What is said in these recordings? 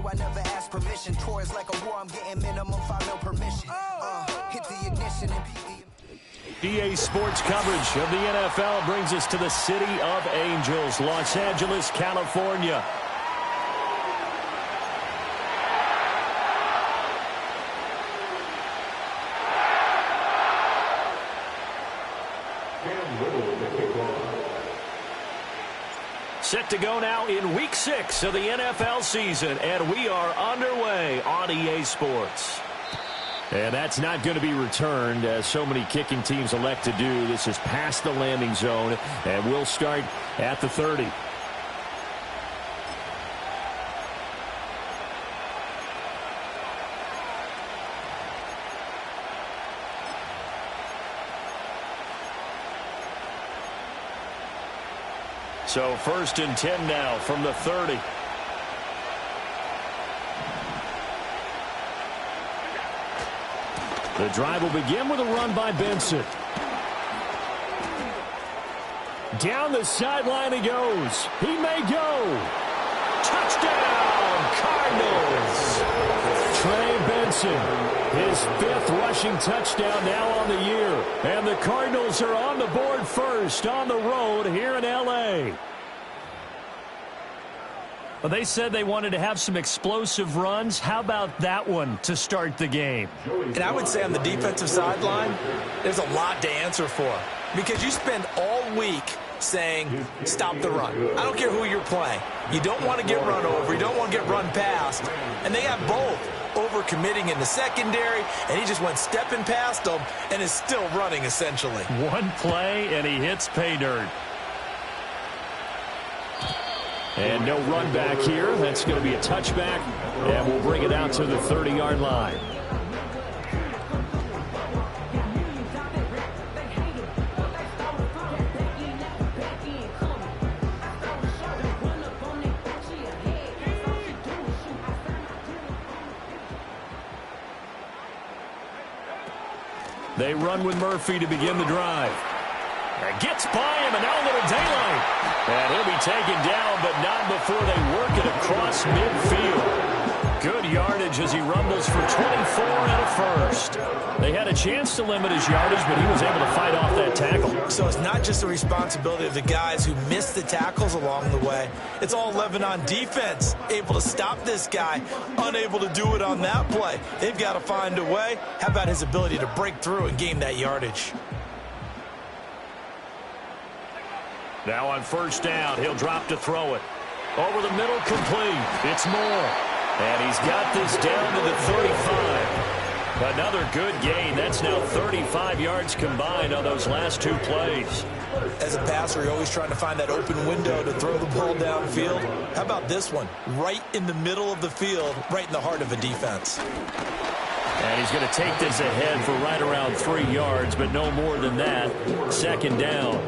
I never asked permission. Tours like a war, I'm getting minimum 5 mil permission. Hit the ignition and EA Sports coverage of the NFL brings us to the City of Angels, Los Angeles, California. Set to go now in Week 6 of the NFL season, and we are underway on EA Sports. And that's not going to be returned, as so many kicking teams elect to do. This is past the landing zone, and we'll start at the 30. So 1st and 10 now from the 30. The drive will begin with a run by Benson. Down the sideline he goes. He may go. Touchdown, Cardinals. Trey Benson, his 5th rushing touchdown now on the year. And the Cardinals are on the board first on the road here in L.A. Well, they said they wanted to have some explosive runs. How about that one to start the game? And I would say on the defensive sideline, there's a lot to answer for. Because you spend all week saying, stop the run. I don't care who you're playing. You don't want to get run over. You don't want to get run past. And they have both. Over-committing in the secondary, and he just went stepping past them and is still running, essentially. One play, and he hits pay dirt. And no run back here. That's going to be a touchback, and we'll bring it out to the 30-yard line. They run with Murphy to begin the drive. And gets by him, and now a little daylight. And he'll be taken down, but not before they work it across midfield. Good yardage as he rumbles for 24 and a first. They had a chance to limit his yardage, but he was able to fight off that tackle. So it's not just the responsibility of the guys who missed the tackles along the way. It's all Lebanon defense, able to stop this guy, unable to do it on that play. They've got to find a way. How about his ability to break through and gain that yardage? Now on 1st down, he'll drop to throw it. Over the middle, complete. It's Moore. And he's got this down to the 35. Another good gain. That's now 35 yards combined on those last 2 plays. As a passer, you're always trying to find that open window to throw the ball downfield. How about this one? Right in the middle of the field, right in the heart of a defense. And he's going to take this ahead for right around 3 yards, but no more than that. 2nd down.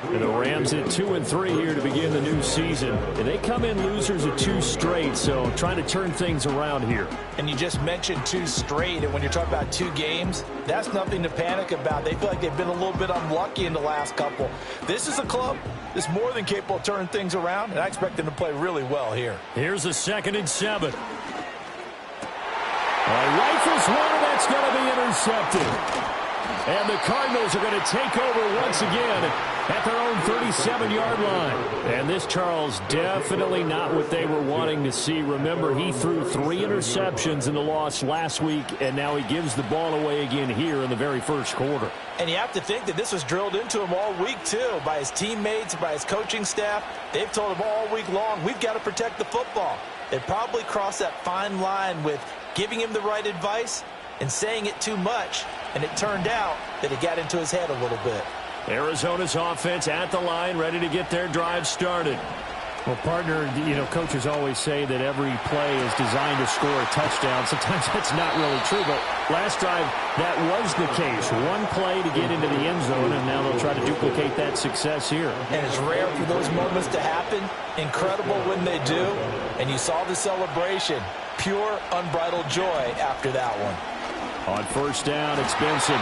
And the Rams at 2-3 here to begin the new season. And they come in losers of 2 straight, so trying to turn things around here. And you just mentioned 2 straight, and when you're talking about 2 games, that's nothing to panic about. They feel like they've been a little bit unlucky in the last couple. This is a club that's more than capable of turning things around, and I expect them to play really well here. Here's a 2nd and 7. Rifles one, that's going to be intercepted. And the Cardinals are going to take over once again at their own 37-yard line. And this, Charles, definitely not what they were wanting to see. Remember, he threw 3 interceptions in the loss last week, and now he gives the ball away again here in the very first quarter. And you have to think that this was drilled into him all week, too, by his teammates, by his coaching staff. They've told him all week long, we've got to protect the football. They probably crossed that fine line with giving him the right advice and saying it too much. And it turned out that it got into his head a little bit. Arizona's offense at the line, ready to get their drive started. Well, partner, you know, coaches always say that every play is designed to score a touchdown. Sometimes that's not really true, but last drive, that was the case. One play to get into the end zone, and now they'll try to duplicate that success here. And it's rare for those moments to happen. Incredible when they do. And you saw the celebration. Pure, unbridled joy after that one. On 1st down, it's Benson.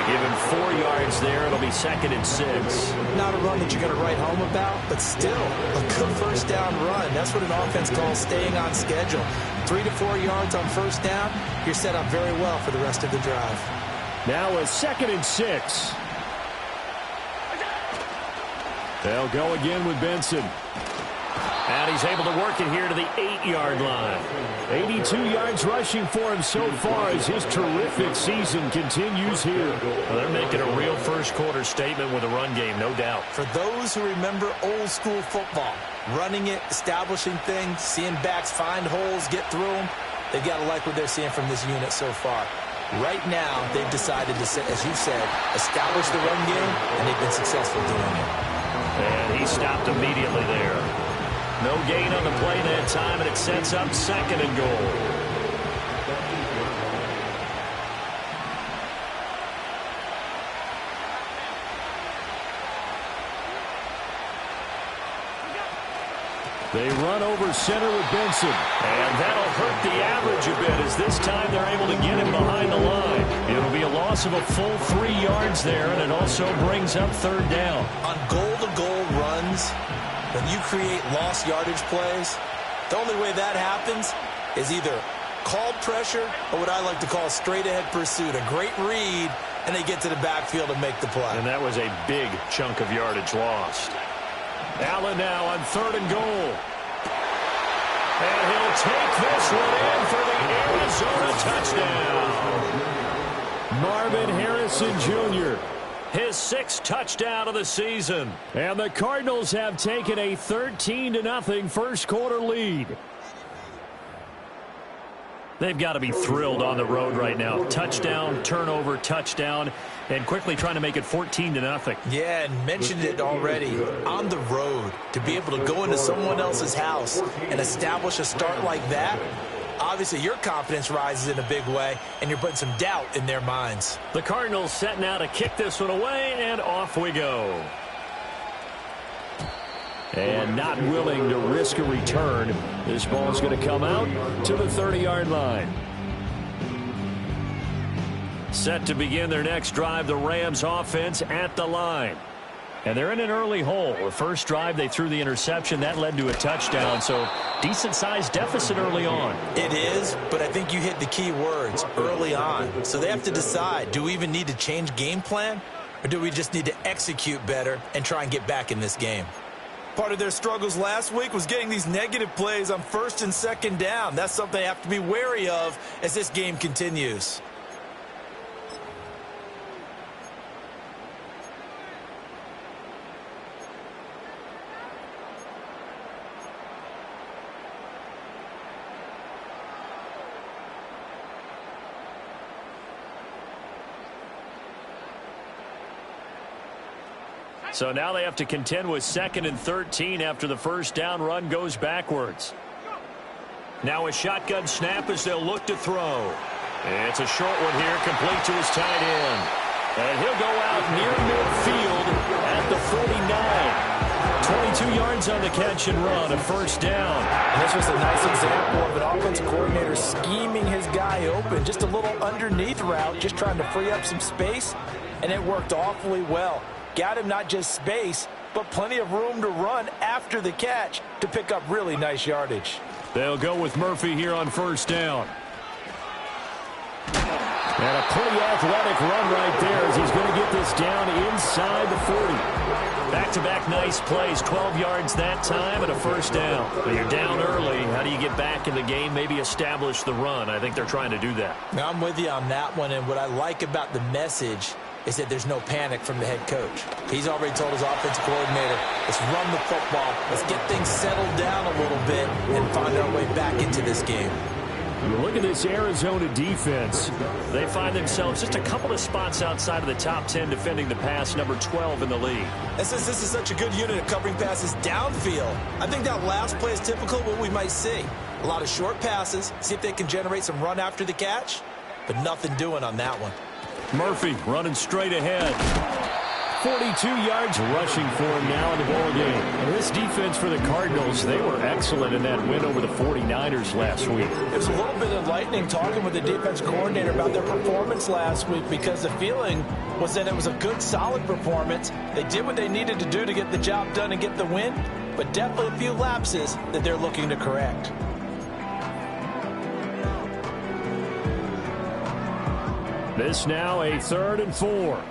They give him 4 yards there. It'll be 2nd and 6. Not a run that you're going to write home about, but still a good first down run. That's what an offense calls staying on schedule. 3 to 4 yards on first down, you're set up very well for the rest of the drive. Now a 2nd and 6. They'll go again with Benson. And he's able to work it here to the 8-yard line. 82 yards rushing for him so far as his terrific season continues here. Well, they're making a real first-quarter statement with a run game, no doubt. For those who remember old-school football, running it, establishing things, seeing backs find holes, get through them, they've got to like what they're seeing from this unit so far. Right now, they've decided to, as you said, establish the run game, and they've been successful doing it. And he stopped immediately there. No gain on the play that time, and it sets up 2nd and goal. They run over center with Benson. And that'll hurt the average a bit as this time they're able to get him behind the line. It'll be a loss of a full 3 yards there, and it also brings up 3rd down. On goal-to-goal runs, when you create lost yardage plays, the only way that happens is either called pressure or what I like to call straight-ahead pursuit. A great read, and they get to the backfield and make the play. And that was a big chunk of yardage lost. Allen now on 3rd and goal. And he'll take this one in for the Arizona touchdown. Marvin Harrison Jr., his 6th touchdown of the season. And the Cardinals have taken a 13-0 first-quarter lead. They've got to be thrilled on the road right now. Touchdown, turnover, touchdown, and quickly trying to make it 14-0. Yeah, and mentioned it already. On the road, to be able to go into someone else's house and establish a start like that, obviously your confidence rises in a big way, and you're putting some doubt in their minds. The Cardinals set now to kick this one away, and off we go. And not willing to risk a return, this ball's going to come out to the 30-yard line. Set to begin their next drive, the Rams offense at the line. And they're in an early hole. The first drive, they threw the interception. That led to a touchdown, so decent-sized deficit early on. It is, but I think you hit the key words, early on. So they have to decide, do we even need to change game plan, or do we just need to execute better and try and get back in this game? Part of their struggles last week was getting these negative plays on 1st and 2nd down. That's something they have to be wary of as this game continues. So now they have to contend with 2nd and 13 after the first down run goes backwards. Now a shotgun snap as they'll look to throw. It's a short one here, complete to his tight end. And he'll go out near midfield at the 49. 22 yards on the catch and run, a first down. And this was a nice example of an offensive coordinator scheming his guy open. Just a little underneath route, just trying to free up some space, and it worked awfully well. Got him not just space, but plenty of room to run after the catch to pick up really nice yardage. They'll go with Murphy here on first down. And a pretty athletic run right there as he's going to get this down inside the 40. Back-to-back nice plays, 12 yards that time and a first down. But you're down early. How do you get back in the game, maybe establish the run? I think they're trying to do that. Now, I'm with you on that one, and what I like about the message is that there's no panic from the head coach. He's already told his offensive coordinator, let's run the football, let's get things settled down a little bit and find our way back into this game. You look at this Arizona defense. They find themselves just a couple of spots outside of the top 10 defending the pass, number 12 in the league. And since this is such a good unit of covering passes downfield, I think that last play is typical of what we might see. A lot of short passes, see if they can generate some run after the catch, but nothing doing on that one. Murphy running straight ahead. 42 yards rushing for him now in the ball game. And this defense for the Cardinals, they were excellent in that win over the 49ers last week. It was a little bit enlightening talking with the defense coordinator about their performance last week, because the feeling was that it was a good, solid performance. They did what they needed to do to get the job done and get the win, but definitely a few lapses that they're looking to correct. This now a 3rd and 4.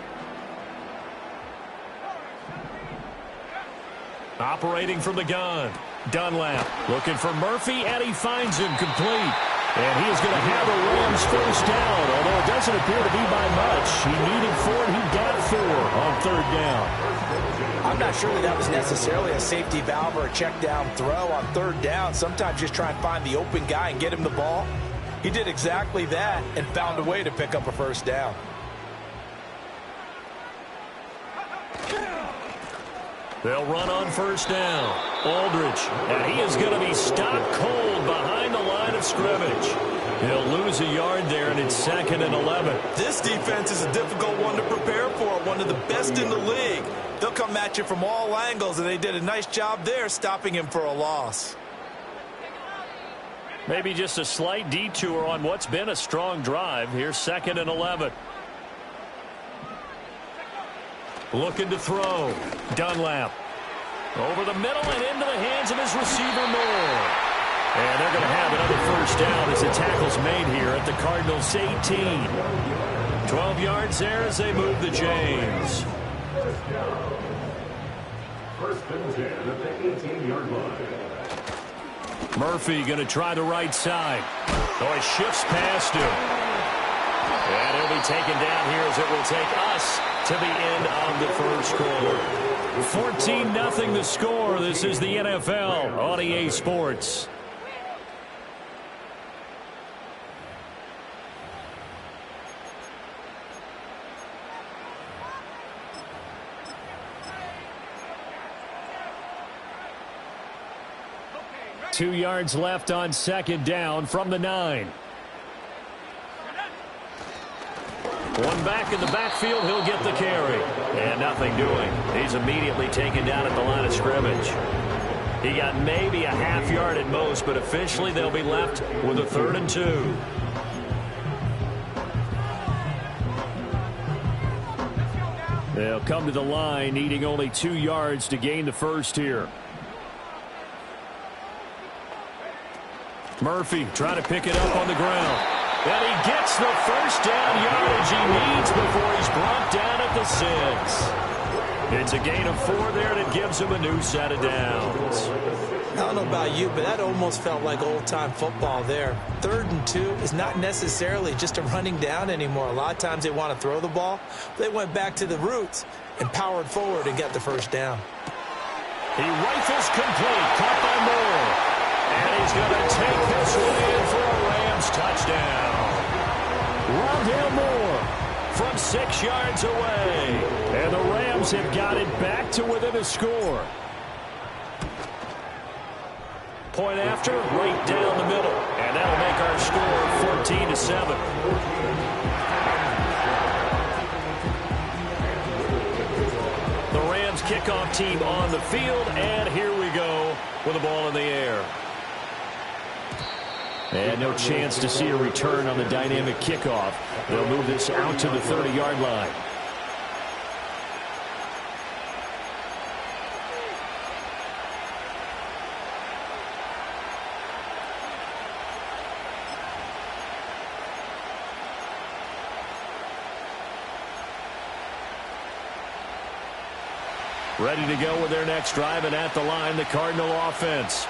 Operating from the gun, Dunlap looking for Murphy, and he finds him complete. And he is going to have the Rams first down, although it doesn't appear to be by much. He needed 4, and he got 4 on 3rd down. I'm not sure that was necessarily a safety valve or a check down throw on 3rd down. Sometimes just try and find the open guy and get him the ball. He did exactly that and found a way to pick up a first down. They'll run on 1st down. Aldridge, and he is going to be stopped cold behind the line of scrimmage. He'll lose a yard there, and it's 2nd and 11. This defense is a difficult one to prepare for, one of the best in the league. They'll come at you from all angles, and they did a nice job there stopping him for a loss. Maybe just a slight detour on what's been a strong drive. Here's 2nd and 11. Looking to throw. Dunlap. Over the middle and into the hands of his receiver, Moore. And they're going to have another first down as the tackle's made here at the Cardinals' 18. 12 yards there as they move the chains. First and 10 at the 18-yard line. Murphy going to try the right side. Oh, he shifts past him. And he'll be taken down here as it will take us to the end of the first quarter. 14-0 the score. This is the NFL on EA Sports. Two yards left on 2nd down from the 9. One back in the backfield, he'll get the carry. And nothing doing. He's immediately taken down at the line of scrimmage. He got maybe a half yard at most, but officially they'll be left with a 3rd and 2. They'll come to the line, needing only 2 yards to gain the first here. Murphy trying to pick it up on the ground. And he gets the first down yardage he needs before he's brought down at the 6. It's a gain of 4 there, and it gives him a new set of downs. I don't know about you, but that almost felt like old-time football there. 3rd and 2 is not necessarily just a running down anymore. A lot of times they want to throw the ball. They went back to the roots and powered forward and got the first down. He rifles complete, caught by Moore. And he's going to take this one in for a Rams touchdown. Rondale Moore from 6 yards away. And the Rams have got it back to within a score. Point after, right down the middle. And that'll make our score 14-7. The Rams kickoff team on the field. And here we go with the ball in the air. And no chance to see a return on the dynamic kickoff. They'll move this out to the 30-yard line. Ready to go with their next drive, and at the line, the Cardinal offense.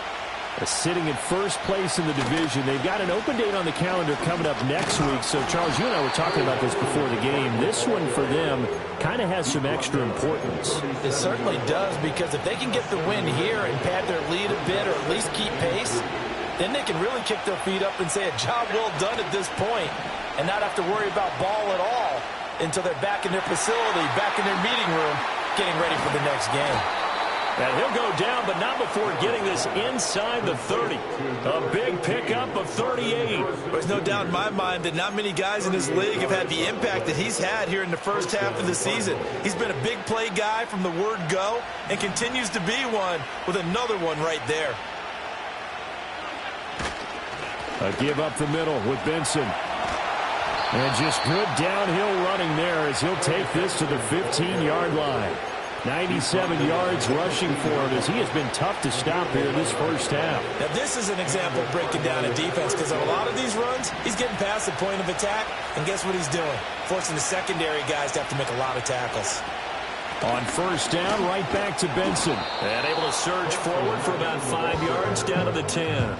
Sitting in first place in the division. They've got an open date on the calendar coming up next week. So, Charles, you and I were talking about this before the game. This one for them kind of has some extra importance. It certainly does, because if they can get the win here and pad their lead a bit or at least keep pace, then they can really kick their feet up and say a job well done at this point and not have to worry about ball at all until they're back in their facility, back in their meeting room, getting ready for the next game. And he'll go down, but not before getting this inside the 30. A big pickup of 38. There's no doubt in my mind that not many guys in this league have had the impact that he's had here in the first half of the season. He's been a big play guy from the word go and continues to be one with another one right there. A give up the middle with Benson. And just good downhill running there as he'll take this to the 15-yard line. 97 yards rushing for him as he has been tough to stop here this first half. Now this is an example of breaking down a defense because on a lot of these runs, he's getting past the point of attack, and guess what he's doing? Forcing the secondary guys to have to make a lot of tackles. On first down, right back to Benson. And able to surge forward for about 5 yards down to the 10.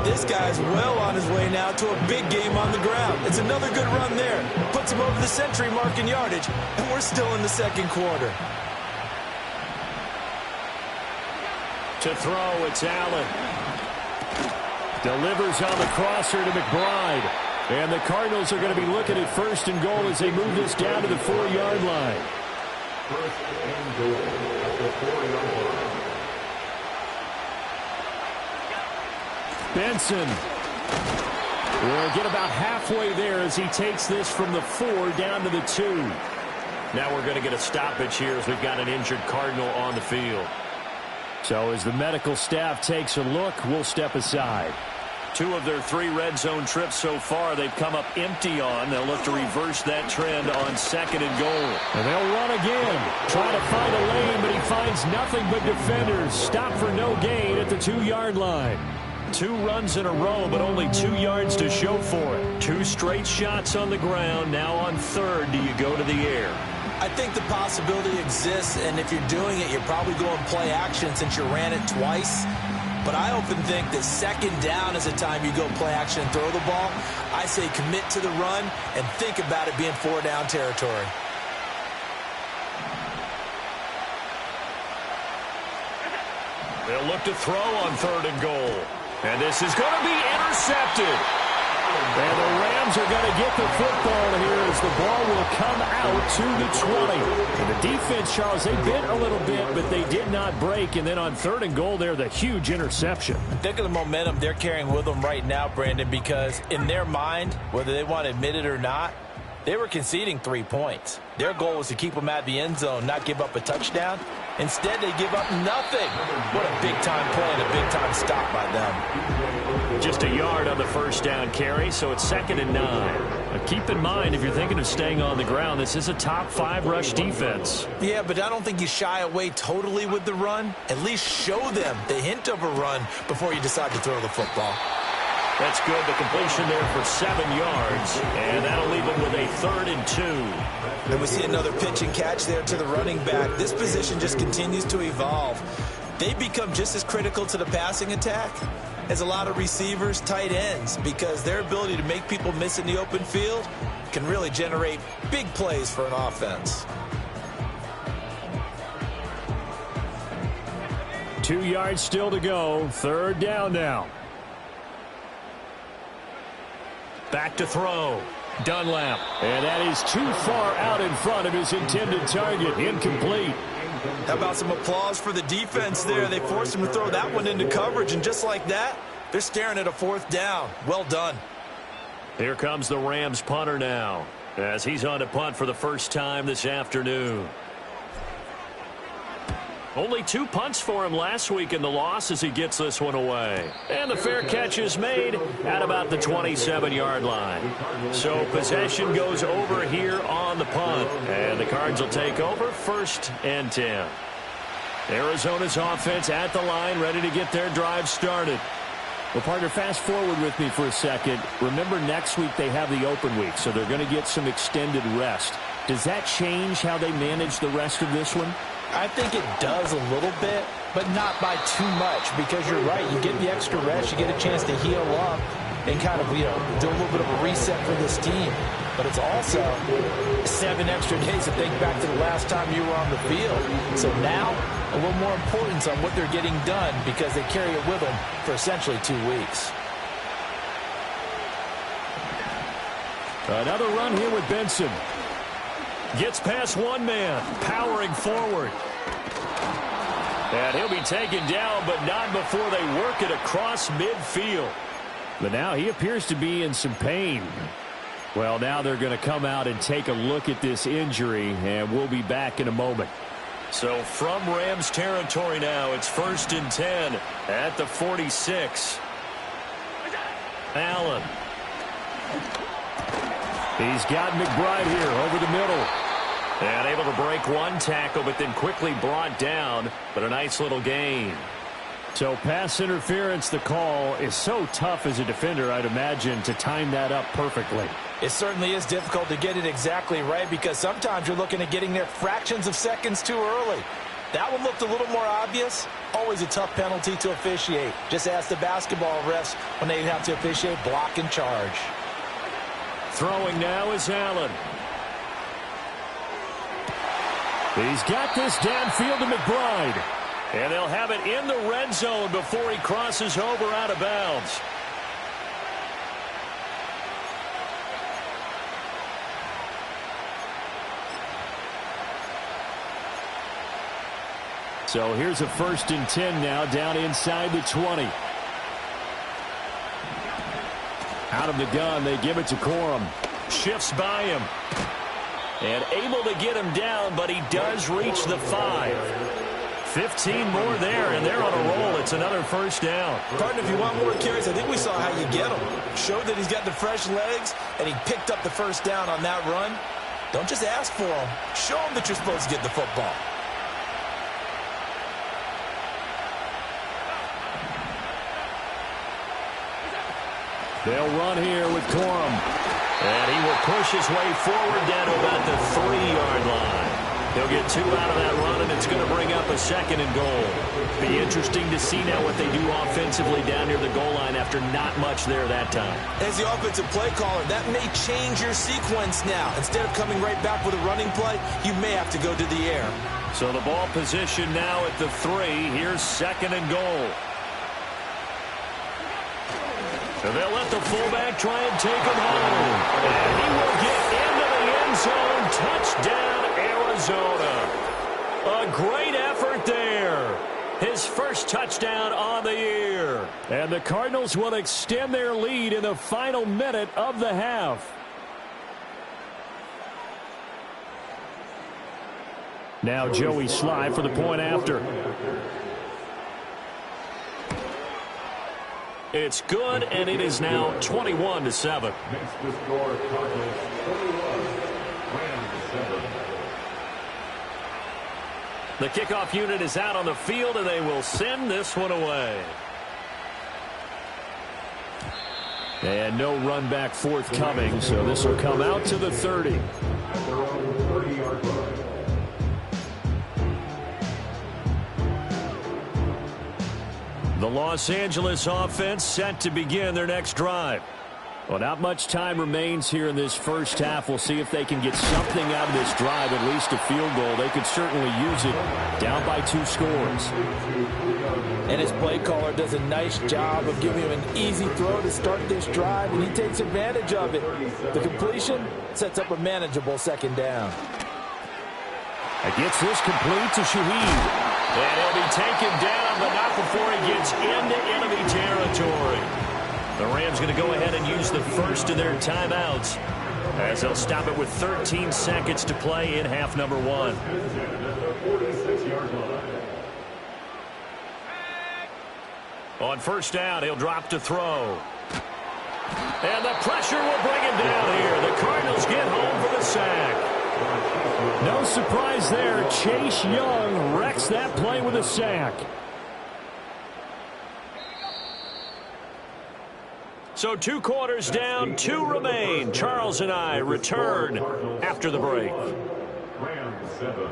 This guy's well on his way now to a big game on the ground. It's another good run there. Puts him over the century mark in yardage, and we're still in the second quarter. To throw, it's Allen. Delivers on the crosser to McBride. And the Cardinals are going to be looking at first and goal as they move this down to the 4-yard line. First and goal at the 4-yard line. Benson will get about halfway there as he takes this from the 4 down to the 2. Now we're going to get a stoppage here as we've got an injured Cardinal on the field. So as the medical staff takes a look, we'll step aside. 2 of their 3 red zone trips so far, they've come up empty on. They'll look to reverse that trend on second and goal. And they'll run again. Try to find a lane, but he finds nothing but defenders. Stop for no gain at the 2-yard line. 2 runs in a row, but only 2 yards to show for it. 2 straight shots on the ground. Now on third, do you go to the air? I think the possibility exists, and if you're doing it, you're probably going play action since you ran it twice. But I often think that second down is a time you go play action and throw the ball. I say commit to the run and think about it being 4-down territory. They'll look to throw on third and goal. And this is going to be intercepted. And the Rams are going to get the football here as the ball will come out to the 20. And the defense, Charles, they bit a little bit, but they did not break. And then on third and goal there, the huge interception. Think of the momentum they're carrying with them right now, Brandon, because in their mind, whether they want to admit it or not, they were conceding 3 points. Their goal was to keep them at the end zone, not give up a touchdown. Instead, they give up nothing. What a big-time play and a big-time stop by them. Just a yard on the first down carry, so it's 2nd and 9. Now keep in mind, if you're thinking of staying on the ground, this is a top 5 rush defense. Yeah, but I don't think you shy away totally with the run. At least show them the hint of a run before you decide to throw the football. That's good. The completion there for 7 yards, and that'll leave them with a 3rd and 2. And we see another pitch and catch there to the running back. This position just continues to evolve. They become just as critical to the passing attack as a lot of receivers, tight ends, because their ability to make people miss in the open field can really generate big plays for an offense. 2 yards still to go. 3rd down now. Back to throw. Dunlap. And that is too far out in front of his intended target. Incomplete. How about some applause for the defense there? They forced him to throw that one into coverage, and just like that, they're staring at a 4th down. Well done. Here comes the Rams punter now, as he's on to punt for the first time this afternoon. Only 2 punts for him last week in the loss as he gets this one away. And the fair catch is made at about the 27-yard line. So possession goes over here on the punt. And the Cards will take over 1st and 10. Arizona's offense at the line, ready to get their drive started. Well, partner, fast forward with me for a second. Remember, next week they have the open week, so they're going to get some extended rest. Does that change how they manage the rest of this one? I think it does a little bit, but not by too much, because you're right. You get the extra rest, you get a chance to heal up and kind of, do a little bit of a reset for this team. But it's also 7 extra days to think back to the last time you were on the field. So now, a little more importance on what they're getting done because they carry it with them for essentially 2 weeks. Another run here with Benson. Gets past one man, powering forward. And he'll be taken down, but not before they work it across midfield. But now he appears to be in some pain. Well, now they're going to come out and take a look at this injury, and we'll be back in a moment. So from Rams territory now, it's 1st and 10 at the 46. Allen. He's got McBride here over the middle. And able to break one tackle, but then quickly brought down. But a nice little gain. So pass interference, the call is so tough as a defender, I'd imagine, to time that up perfectly. It certainly is difficult to get it exactly right because sometimes you're looking at getting there fractions of seconds too early. That one looked a little more obvious. Always a tough penalty to officiate. Just ask the basketball refs when they have to officiate block and charge. Throwing now is Allen. He's got this downfield to McBride. And they'll have it in the red zone before he crosses over out of bounds. So here's a 1st and 10 now down inside the 20. Out of the gun, they give it to Corum. Shifts by him. And able to get him down, but he does reach the 5. 15 more there, and they're on a roll. It's another 1st down. Partner, if you want more carries, I think we saw how you get him. Showed that he's got the fresh legs, and he picked up the 1st down on that run. Don't just ask for him. Show him that you're supposed to get the football. They'll run here with Corum. And he will push his way forward down to about the 3-yard line. He'll get 2 out of that run, and it's going to bring up a 2nd and goal. Be interesting to see now what they do offensively down near the goal line after not much there that time. As the offensive play caller, that may change your sequence now. Instead of coming right back with a running play, you may have to go to the air. So the ball position now at the 3. Here's 2nd and goal. And they'll let the fullback try and take him home. And he will get into the end zone. Touchdown, Arizona. A great effort there. His first touchdown on the year. And the Cardinals will extend their lead in the final minute of the half. Now Joey Sly for the point after. It's good, and it is now 21-7. Makes the score Cardinals 21, Rams 7. The kickoff unit is out on the field, and they will send this one away. And no run back forthcoming, so this will come out to the 30. At their own 30-yard line. The Los Angeles offense set to begin their next drive. Well, not much time remains here in this first half. We'll see if they can get something out of this drive, at least a field goal. They could certainly use it down by 2 scores. And his play caller does a nice job of giving him an easy throw to start this drive, and he takes advantage of it. The completion sets up a manageable 2nd down. Gets this complete to Shaheed. And he'll be taken down, but not before he gets into enemy territory. The Rams going to go ahead and use the first of their timeouts as they'll stop it with 13 seconds to play in half number 1. On 1st down, he'll drop to throw. And the pressure will bring him down here. The Cardinals get home for the sack. No surprise there. Chase Young wrecks that play with a sack. So 2 quarters down, 2 remain. Charles and I return after the break. Rams 7.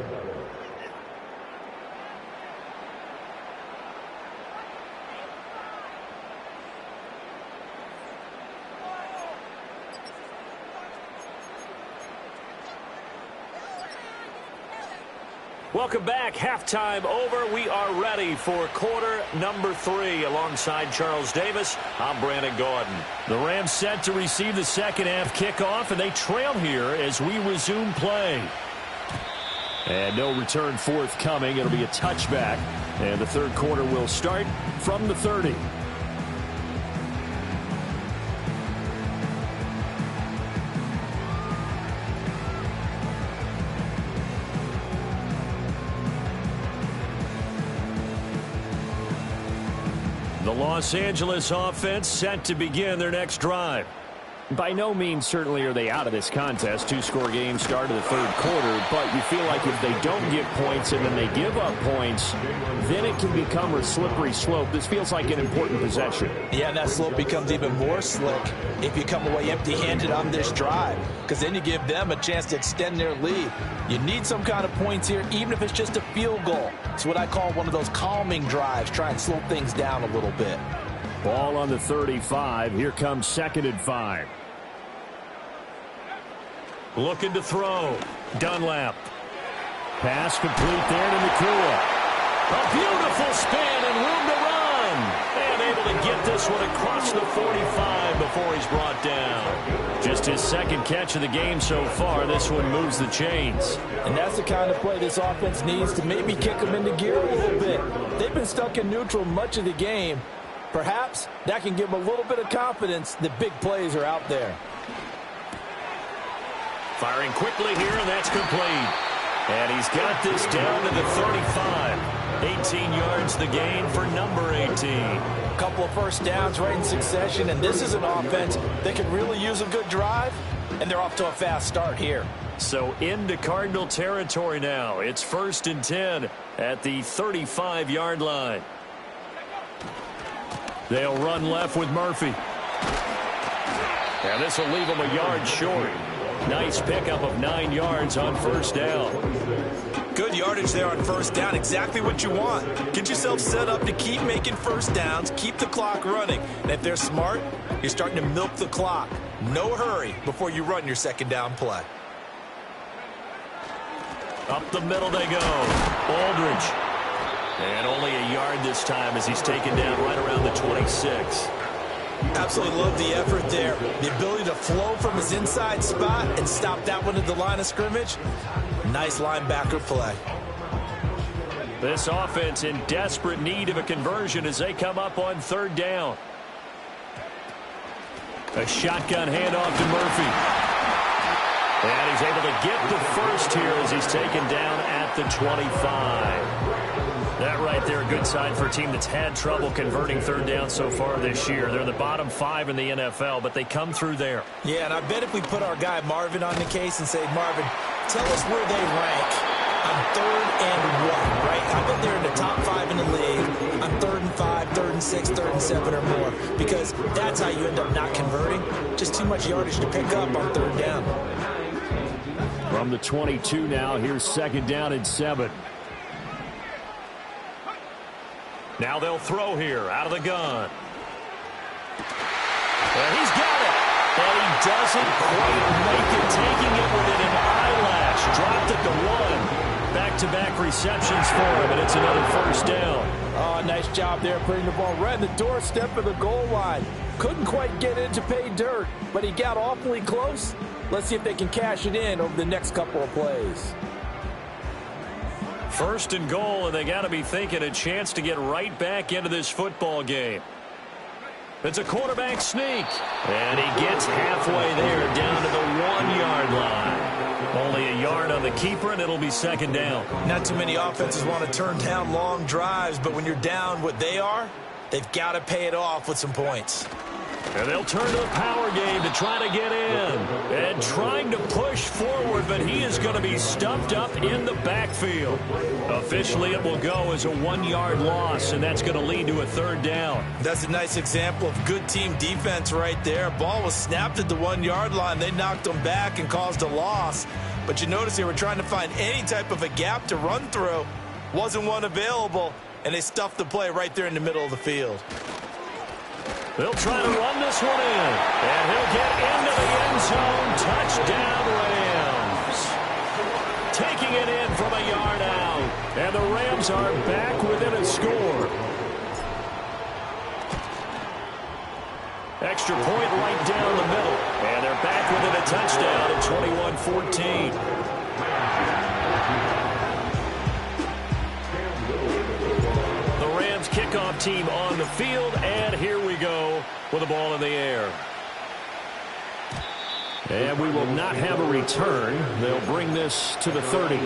Welcome back. Halftime over. We are ready for quarter number 3. Alongside Charles Davis, I'm Brandon Gordon. The Rams set to receive the second half kickoff, and they trail here as we resume play. And no return forthcoming. It'll be a touchback. And the third quarter will start from the 30. The Los Angeles offense set to begin their next drive. By no means certainly are they out of this contest. Two-score game start of the third quarter, but you feel like if they don't get points and then they give up points, then it can become a slippery slope. This feels like an important possession. Yeah, and that slope becomes even more slick if you come away empty-handed on this drive, because then you give them a chance to extend their lead. You need some kind of points here, even if it's just a field goal. It's what I call one of those calming drives, try and slow things down a little bit. Ball on the 35. Here comes 2nd and 5. Looking to throw. Dunlap. Pass complete there to Nacua. A beautiful spin and room to run. And able to get this one across the 45 before he's brought down. Just his second catch of the game so far. This one moves the chains. And that's the kind of play this offense needs to maybe kick them into gear a little bit. They've been stuck in neutral much of the game. Perhaps that can give them a little bit of confidence that big plays are out there. Firing quickly here, and that's complete. And he's got this down to the 35. 18 yards the gain for number 18. A couple of first downs right in succession, and this is an offense that can really use a good drive, and they're off to a fast start here. So into Cardinal territory now. It's 1st and 10 at the 35-yard line. They'll run left with Murphy. And this will leave them a yard short. Nice pickup of 9 yards on first down. Good yardage there on first down. Exactly what you want. Get yourself set up to keep making first downs, keep the clock running. And if they're smart, you're starting to milk the clock. No hurry before you run your second down play. Up the middle they go. Aldridge. And only a yard this time as he's taken down right around the 26. Absolutely love the effort there. The ability to flow from his inside spot and stop that one at the line of scrimmage. Nice linebacker play. This offense in desperate need of a conversion as they come up on 3rd down. A shotgun handoff to Murphy. And he's able to get the first here as he's taken down at the 25. That right there, a good sign for a team that's had trouble converting 3rd down so far this year. They're in the bottom 5 in the NFL, but they come through there. Yeah, and I bet if we put our guy Marvin on the case and say, Marvin, tell us where they rank on 3rd and 1, right? I bet they're in the top 5 in the league on 3rd and 5, 3rd and 6, 3rd and 7 or more, because that's how you end up not converting. Just too much yardage to pick up on 3rd down. From the 22 now, here's 2nd down and 7. Now they'll throw here out of the gun. And he's got it. And he doesn't quite make it, taking it within an eyelash. Dropped it to 1. Back-to-back receptions for him, and it's another first down. Oh, nice job there putting the ball right in the doorstep of the goal line. Couldn't quite get in to pay dirt, but he got awfully close. Let's see if they can cash it in over the next couple of plays. 1st and goal, and they got to be thinking a chance to get right back into this football game. It's a quarterback sneak, and he gets halfway there down to the 1-yard line. Only a yard on the keeper, and it'll be 2nd down. Not too many offenses want to turn down long drives, but when you're down what they are, they've got to pay it off with some points. And they'll turn to the power game to try to get in. And trying to push forward, but he is going to be stuffed up in the backfield. Officially, it will go as a 1-yard loss, and that's going to lead to a 3rd down. That's a nice example of good team defense right there. Ball was snapped at the 1-yard line. They knocked them back and caused a loss. But you notice they were trying to find any type of a gap to run through. Wasn't one available, and they stuffed the play right there in the middle of the field. They'll try to run this one in, and he'll get into the end zone. Touchdown, Rams. Taking it in from a yard out, and the Rams are back within a score. Extra point right down the middle, and they're back within a touchdown at 21-14. team on the field, and here we go with the ball in the air. And we will not have a return. They'll bring this to the 30.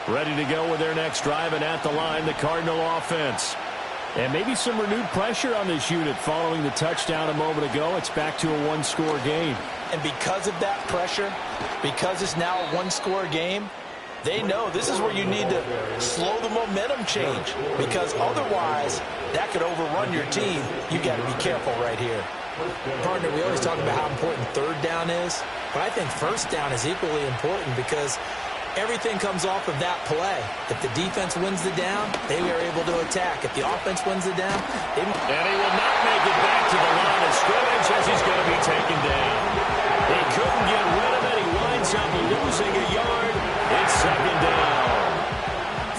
Ready to go with their next drive, and at the line, the Cardinal offense. And maybe some renewed pressure on this unit following the touchdown a moment ago. It's back to a one-score game. And because of that pressure, because it's now a one-score game, they know this is where you need to slow the momentum change, because otherwise that could overrun your team. You got to be careful right here. Partner, we always talk about how important third down is, but I think first down is equally important because everything comes off of that play. If the defense wins the down, they are able to attack. If the offense wins the down, and he will not make it back to the line of scrimmage as he's going to be taken down. He couldn't get rid of it. He winds up losing a yard. It's second down.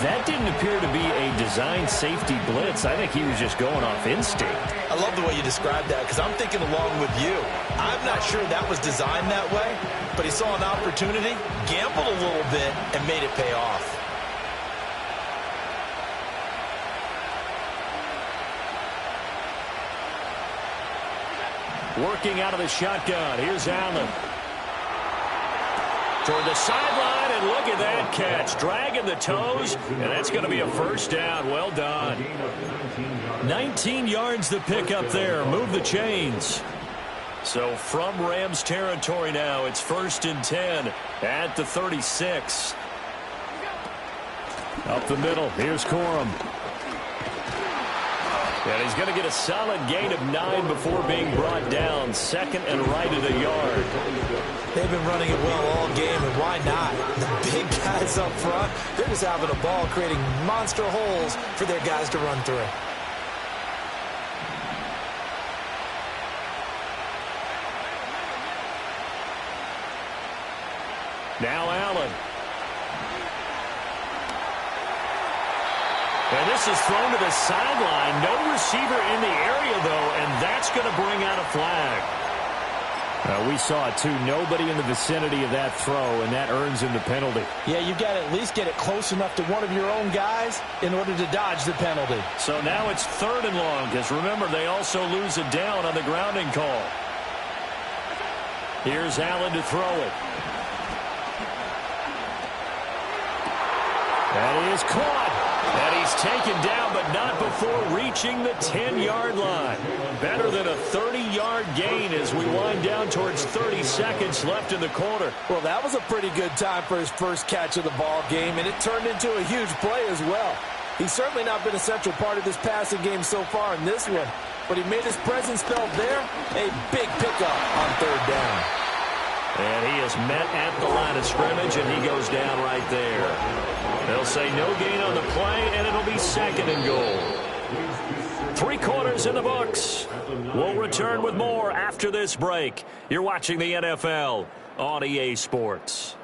That didn't appear to be a design safety blitz. I think he was just going off instinct. I love the way you described that because I'm thinking along with you. I'm not sure that was designed that way, but he saw an opportunity, gambled a little bit, and made it pay off. Working out of the shotgun. Here's Allen. Toward the sideline, and look at that catch. Dragging the toes, and that's going to be a first down. Well done. 19 yards to pick up there. Move the chains. So from Rams territory now, it's 1st and 10 at the 36. Up the middle, here's Corum. And he's going to get a solid gain of 9 before being brought down. Second and right at a yard. They've been running it well all game, and why not? The big guys up front, they're just having a ball, creating monster holes for their guys to run through. Now Allen. And this is thrown to the sideline. No receiver in the area, though, and that's going to bring out a flag. We saw it, too. Nobody in the vicinity of that throw, and that earns him the penalty. Yeah, you've got to at least get it close enough to one of your own guys in order to dodge the penalty. So now it's 3rd and long, because remember, they also lose it down on the grounding call. Here's Allen to throw it. That is caught. And he's taken down, but not before reaching the 10-yard line. Better than a 30-yard gain as we wind down towards 30 seconds left in the quarter. Well, that was a pretty good time for his first catch of the ball game, and it turned into a huge play as well. He's certainly not been a central part of this passing game so far in this one, but he made his presence felt there. A big pickup on 3rd down. And he is met at the line of scrimmage, and he goes down right there. They'll say no gain on the play, and it'll be 2nd and goal. 3 quarters in the books. We'll return with more after this break. You're watching the NFL on EA Sports.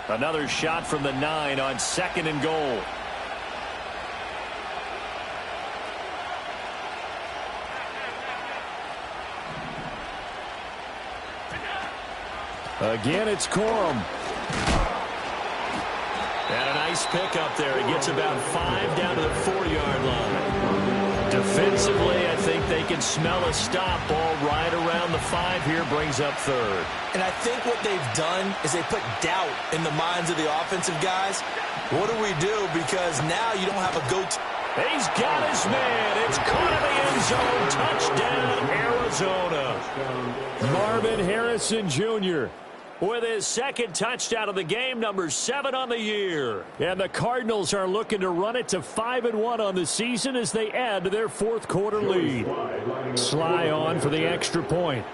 Another shot from the 9 on 2nd and goal. Again, it's Corum. And a nice pick up there. He gets about 5 down to the 4-yard line. Defensively, I think they can smell a stop. Ball right around the 5 here, brings up 3rd. And I think what they've done is they put doubt in the minds of the offensive guys. What do we do? Because now you don't have a go-to. He's got his man. It's caught in the end zone. Touchdown, Arizona. Marvin Harrison Jr. with his 2nd touchdown of the game, number 7 on the year. And the Cardinals are looking to run it to 5-1 on the season as they add to their 4th quarter lead. Sly on for the extra point.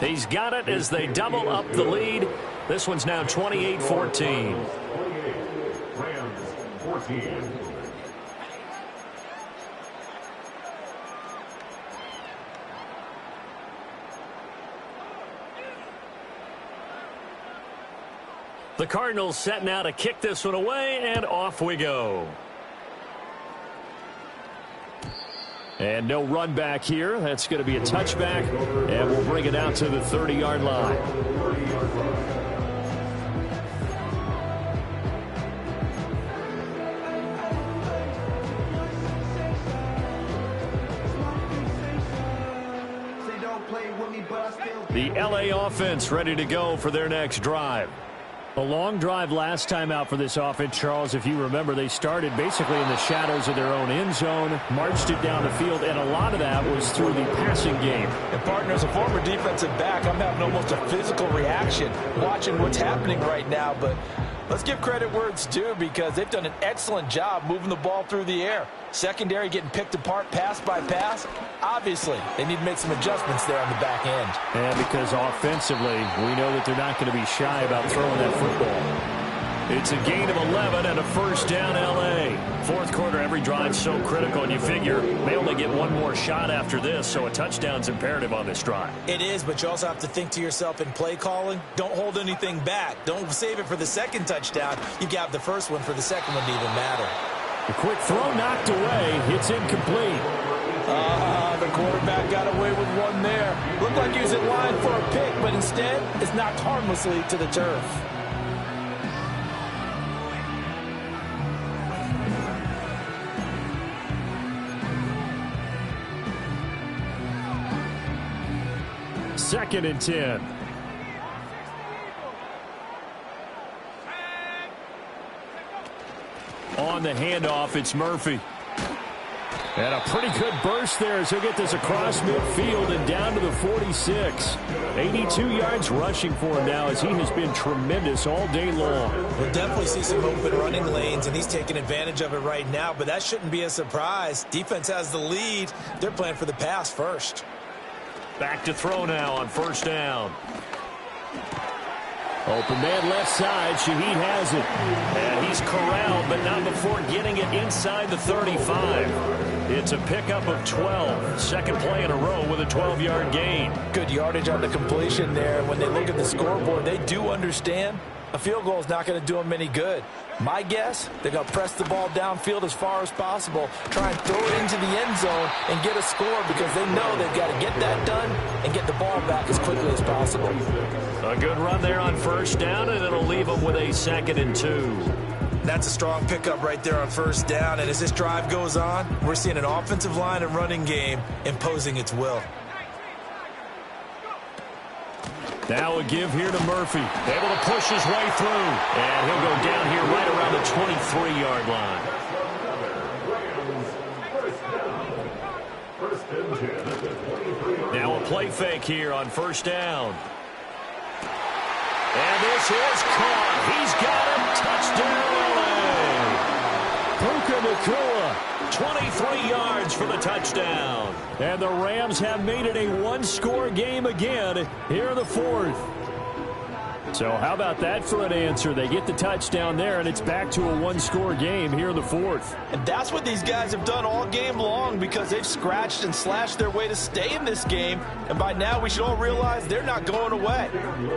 He's got it as they double up the lead. This one's now 28-14. Rams 14. The Cardinals set now to kick this one away, and off we go. And no run back here. That's going to be a touchback, and we'll bring it out to the 30-yard line. The LA offense ready to go for their next drive. A long drive last time out for this offense, Charles. If you remember, they started basically in the shadows of their own end zone, marched it down the field, and a lot of that was through the passing game. And, partner, as a former defensive back, I'm having almost a physical reaction watching what's happening right now. But let's give credit where it's due, because they've done an excellent job moving the ball through the air. Secondary getting picked apart pass by pass. Obviously, they need to make some adjustments there on the back end. And because offensively, we know that they're not going to be shy about throwing that football. It's a gain of 11 and a first down, L.A. Fourth quarter, every drive's so critical, and you figure they only get one more shot after this, so a touchdown's imperative on this drive. It is, but you also have to think to yourself in play calling, don't hold anything back. Don't save it for the second touchdown. You got the first one for the second one to even matter. A quick throw knocked away. It's incomplete. The quarterback got away with one there. Looked like he was in line for a pick, but instead it's knocked harmlessly to the turf. Second and 10. On the handoff, it's Murphy. And a pretty good burst there as he'll get this across midfield and down to the 46. 82 yards rushing for him now as he has been tremendous all day long. We'll definitely see some open running lanes, and he's taking advantage of it right now, but that shouldn't be a surprise. Defense has the lead. They're playing for the pass first. Back to throw now on first down. Open man left side. Shaheed has it. And he's corralled, but not before getting it inside the 35. It's a pickup of 12. Second play in a row with a 12-yard gain. Good yardage on the completion there. When they look at the scoreboard, they do understand a field goal is not going to do them any good. My guess, they're going to press the ball downfield as far as possible, try and throw it into the end zone and get a score, because they know they've got to get that done and get the ball back as quickly as possible. A good run there on first down, and it'll leave them with a 2nd and 2. That's a strong pickup right there on first down, and as this drive goes on, we're seeing an offensive line and running game imposing its will. Now a give here to Murphy. Able to push his way through. And he'll go down here right around the 23-yard line. Now a play fake here on first down. And this is caught. He's got him. Touchdown, LA. Puka Nacua, 23 yards for the touchdown. And the Rams have made it a one-score game again here in the fourth. So how about that for an answer? They get the touchdown there, and it's back to a one-score game here in the fourth. And that's what these guys have done all game long, because they've scratched and slashed their way to stay in this game. And by now, we should all realize they're not going away.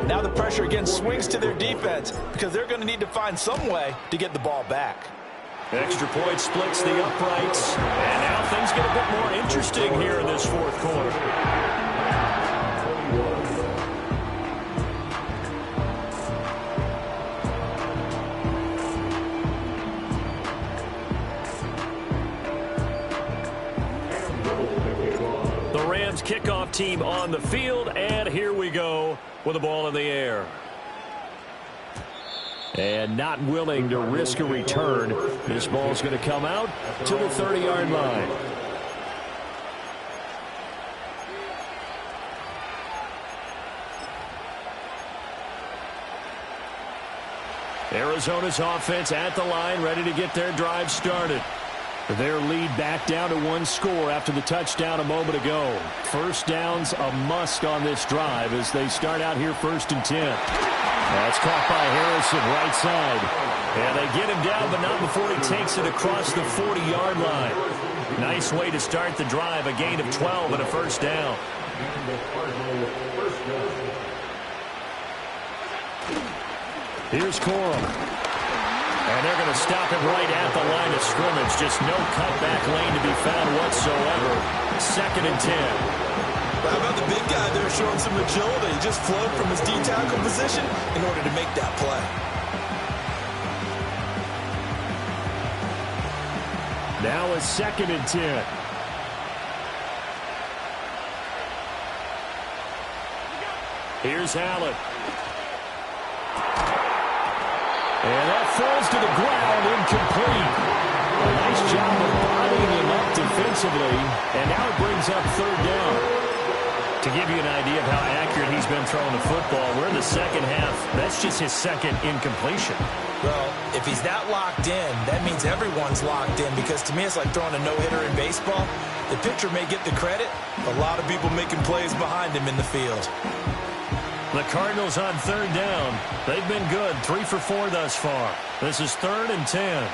Now the pressure again swings to their defense, because they're going to need to find some way to get the ball back. Extra point splits the uprights. And now things get a bit more interesting here in this fourth quarter. The Rams kickoff team on the field, and here we go with the ball in the air. And not willing to risk a return. This ball's going to come out to the 30-yard line. Arizona's offense at the line, ready to get their drive started. Their lead back down to one score after the touchdown a moment ago. First down's a must on this drive as they start out here 1st and 10. That's caught by Harrison, right side. And they get him down, but not before he takes it across the 40-yard line. Nice way to start the drive, a gain of 12 and a first down. Here's Corum. And they're going to stop it right at the line of scrimmage. Just no cutback lane to be found whatsoever. 2nd and 10. How about the big guy there showing some agility? He just flowed from his D-tackle position in order to make that play. Now a 2nd and 10. Here's Allen. And that falls to the ground, incomplete. A nice job of bodying him up defensively. And now it brings up 3rd down. To give you an idea of how accurate he's been throwing the football, we're in the second half. That's just his 2nd incompletion. Well, if he's that locked in, that means everyone's locked in, because to me it's like throwing a no-hitter in baseball. The pitcher may get the credit, a lot of people making plays behind him in the field. The Cardinals on 3rd down. They've been good, 3 for 4 thus far. This is 3rd and 10.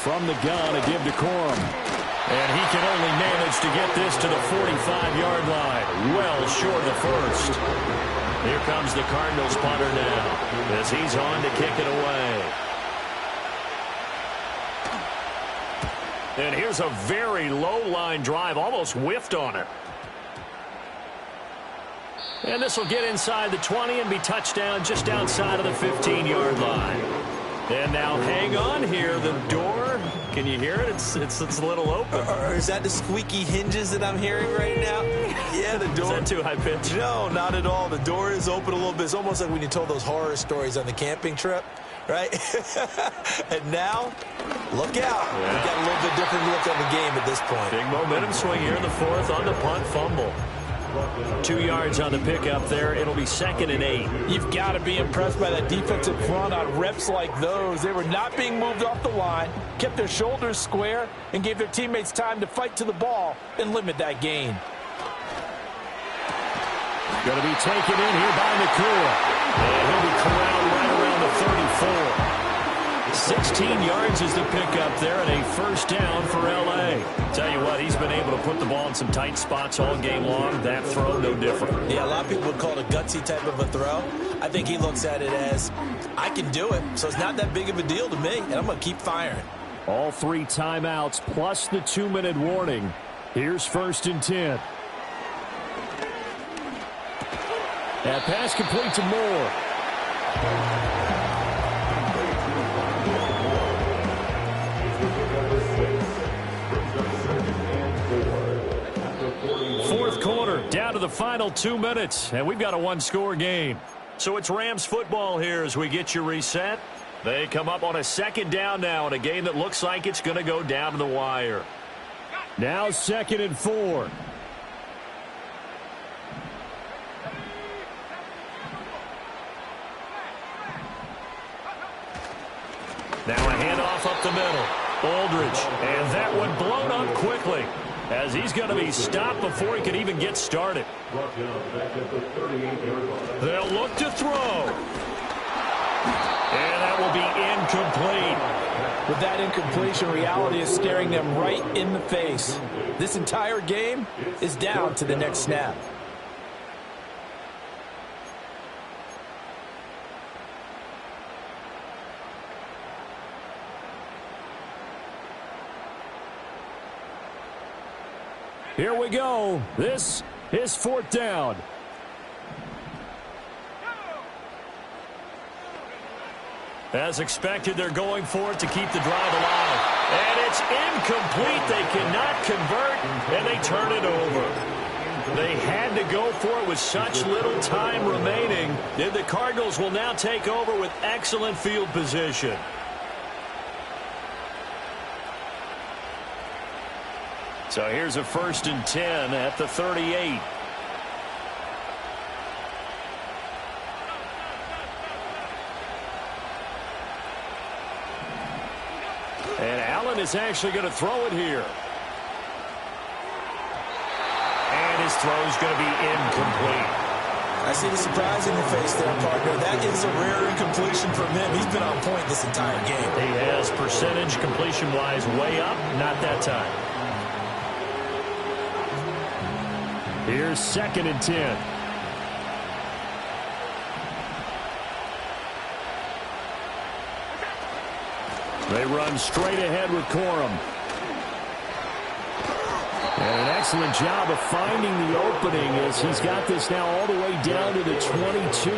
From the gun, a give to Corum. And he can only manage to get this to the 45-yard line. Well short of the first. Here comes the Cardinals punter now, as he's on to kick it away. And here's a very low-line drive, almost whiffed on it. And this will get inside the 20 and be touchdown just outside of the 15-yard line. And now hang on here, the door, can you hear it? It's a little open. Or is that the squeaky hinges that I'm hearing right now? Yeah, the door. Is that too high pitch? No, not at all. The door is open a little bit. It's almost like when you told those horror stories on the camping trip, right? And now, look out. Yeah. We've got a little bit different look on the game at this point. Big momentum swing here in the 4th on the punt fumble. 2 yards on the pickup there. It'll be 2nd and 8. You've got to be impressed by that defensive front on reps like those. They were not being moved off the line, kept their shoulders square, and gave their teammates time to fight to the ball and limit that gain. Going to be taken in here by Nakua. And he'll be corralled right around the 34. 16 yards is the pickup there, and a 1st down for L.A. Tell you what, he's been able to put the ball in some tight spots all game long. That throw, no different. Yeah, a lot of people would call it a gutsy type of a throw. I think he looks at it as, I can do it, so it's not that big of a deal to me, and I'm going to keep firing. All 3 timeouts plus the 2-minute warning. Here's 1st and 10. That pass complete to Moore. Fourth quarter, down to the final 2 minutes, and we've got a 1-score game. So it's Rams football here as we get you reset. They come up on a 2nd down now in a game that looks like it's going to go down to the wire. Now 2nd and 4. Now a handoff up the middle. Aldridge, and that one blown up quickly, as he's going to be stopped before he can even get started. They'll look to throw. And that will be incomplete. With that incompletion, reality is staring them right in the face. This entire game is down to the next snap. Here we go. This is 4th down. As expected, they're going for it to keep the drive alive. And it's incomplete. They cannot convert, and they turn it over. They had to go for it with such little time remaining. And the Cardinals will now take over with excellent field position. So here's a 1st and 10 at the 38. And Allen is actually going to throw it here. And his throw is going to be incomplete. I see the surprise in your face there, partner. That is a rare incompletion from him. He's been on point this entire game. He has percentage completion-wise way up. Not that time. Here's 2nd and 10. They run straight ahead with Corum. And an excellent job of finding the opening as he's got this now all the way down to the 22.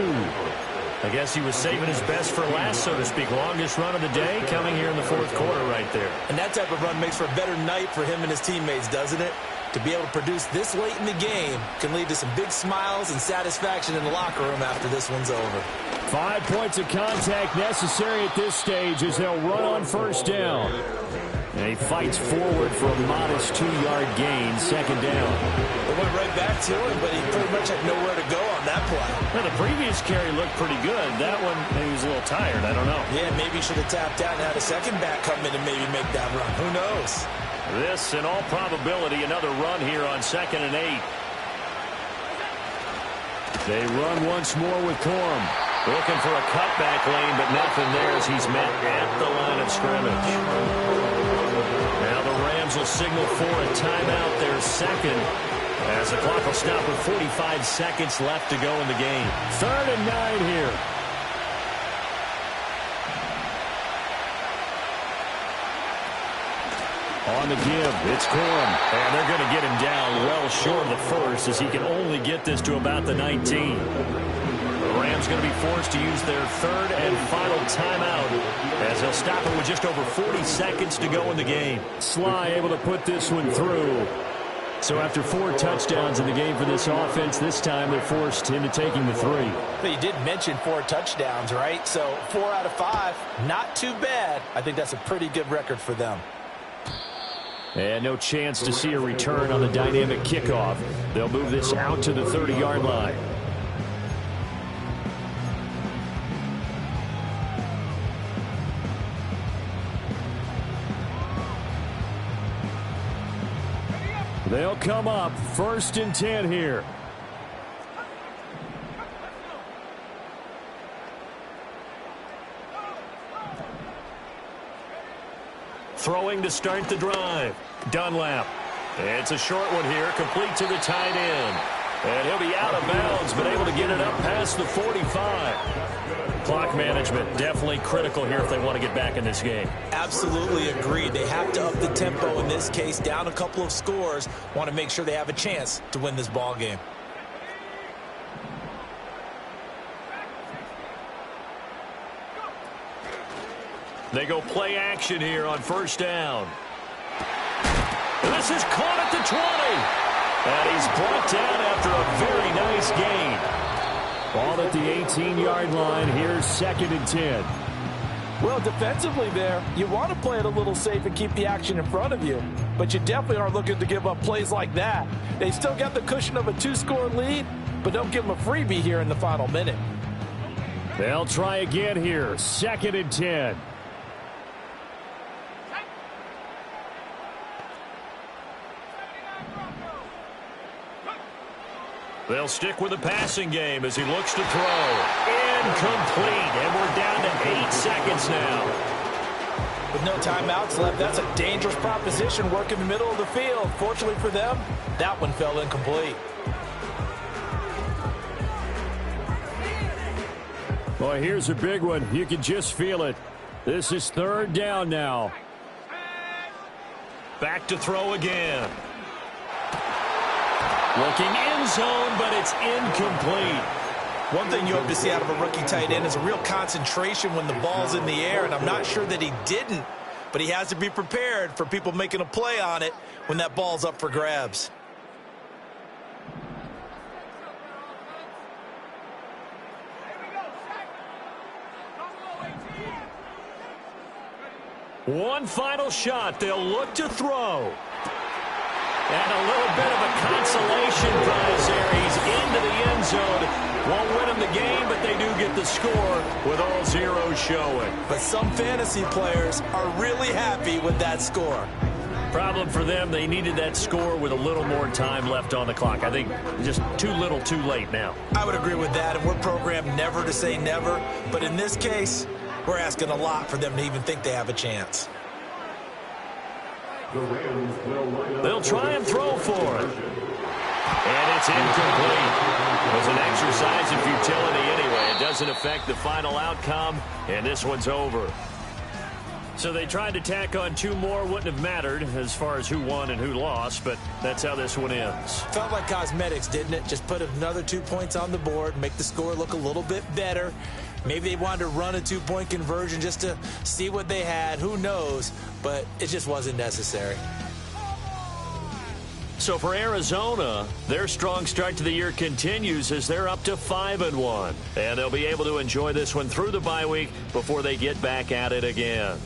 I guess he was saving his best for last, so to speak. Longest run of the day coming here in the 4th quarter right there. And that type of run makes for a better night for him and his teammates, doesn't it? To be able to produce this late in the game can lead to some big smiles and satisfaction in the locker room after this one's over. 5 points of contact necessary at this stage as they'll run on 1st down. And he fights forward for a modest 2-yard gain, 2nd down. It went right back to him, but he pretty much had nowhere to go on that play. Well, the previous carry looked pretty good. That one, he was a little tired. I don't know. Yeah, maybe he should have tapped out and had a second back come in and maybe make that run. Who knows? This, in all probability, another run here on 2nd and 8. They run once more with Corum. Looking for a cutback lane, but nothing there as he's met at the line of scrimmage. Now the Rams will signal for a timeout, their 2nd, as the clock will stop with 45 seconds left to go in the game. 3rd and 9 here. On the give, it's Corum. And they're going to get him down well short of the 1st as he can only get this to about the 19. The Rams going to be forced to use their 3rd and final timeout as they'll stop it with just over 40 seconds to go in the game. Sly able to put this one through. So after 4 touchdowns in the game for this offense, this time they're forced into taking the 3. But you did mention 4 touchdowns, right? So 4 out of 5, not too bad. I think that's a pretty good record for them. And no chance to see a return on the dynamic kickoff. They'll move this out to the 30-yard line. They'll come up 1st and 10 here. Throwing to start the drive. Dunlap. It's a short one here, complete to the tight end. And he'll be out of bounds, but able to get it up past the 45. Clock management definitely critical here if they want to get back in this game. Absolutely agreed. They have to up the tempo in this case, down a couple of scores. Want to make sure they have a chance to win this ball game. They go play action here on 1st down. This is caught at the 20. And he's brought down after a very nice gain. Ball at the 18-yard line. Here's 2nd and 10. Well, defensively there, you want to play it a little safe and keep the action in front of you. But you definitely aren't looking to give up plays like that. They still got the cushion of a 2-score lead, but don't give them a freebie here in the final minute. They'll try again here. 2nd and 10. They'll stick with the passing game as he looks to throw. Incomplete, and we're down to 8 seconds now. With no timeouts left, that's a dangerous proposition, work in the middle of the field. Fortunately for them, that one fell incomplete. Boy, here's a big one. You can just feel it. This is 3rd down now. Back to throw again. Looking end zone, but it's incomplete. One thing you hope to see out of a rookie tight end is a real concentration when the ball's in the air, and I'm not sure that he didn't, but he has to be prepared for people making a play on it when that ball's up for grabs. One final shot. They'll look to throw. And a little bit of a consolation prize there. He's into the end zone. Won't win him the game, but they do get the score with all zeros showing. But some fantasy players are really happy with that score. Problem for them, they needed that score with a little more time left on the clock. I think just too little too late now. I would agree with that, and we're programmed never to say never. But in this case, we're asking a lot for them to even think they have a chance. They'll try and throw for it. And it's incomplete. It was an exercise in futility anyway. It doesn't affect the final outcome, and this one's over. So they tried to tack on 2 more. Wouldn't have mattered as far as who won and who lost, but that's how this one ends. Felt like cosmetics, didn't it? Just put another 2 points on the board, make the score look a little bit better. Maybe they wanted to run a 2-point conversion just to see what they had. Who knows? But it just wasn't necessary. So for Arizona, their strong start to the year continues as they're up to 5-1. And they'll be able to enjoy this one through the bye week before they get back at it again.